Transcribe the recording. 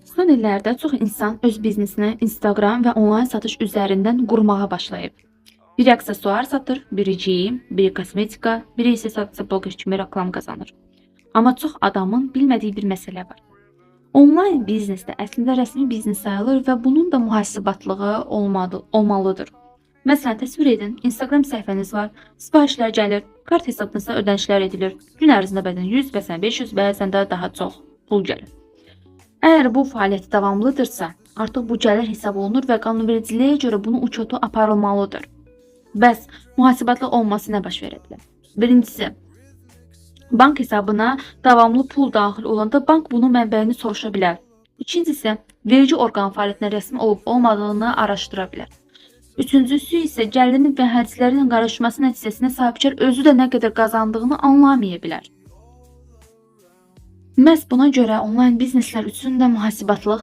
Son illərdə çox insan öz biznesini Instagram və onlayn satış üzərindən qurmağa başlayıb. Biri aksesuar satır, biri geyim, biri kosmetika, biri isə sadəcə bloger kimi reklam qazanır. Amma çox adamın bilmədiyi bir məsələ var. Onlayn biznes də əslində rəsmi biznes sayılır və bunun da mühasibatlığı olmalıdır. Məsələn, təsvir edin, Instagram səhifəniz var, sifarişlər gəlir, kart hesabınıza ödənişlər edilir. Gün ərzində bəzən 100, bəzən 500, bəzən də daha çox pul gəlir. Əgər bu fəaliyyət davamlıdırsa, artıq bu gəlir hesab olunur və qanunvericiliyə görə bunun uçotu aparılmalıdır. Bəs mühasibatlı olması nə baş verə bilər? Birincisi, bank hesabına davamlı pul daxil olanda bank bunun mənbəyini soruşa bilər. İkincisi, vergi orqanı fəaliyyətinə rəsmi olub-olmadığını araşdıra bilər. Üçüncüsü isə gəlirinin və hərclərinin qarışması nəticəsində sahibkar özü də nə qədər qazandığını anlamaya bilər. Məhz buna görə onlayn bizneslər üçün də mühasibatlılıq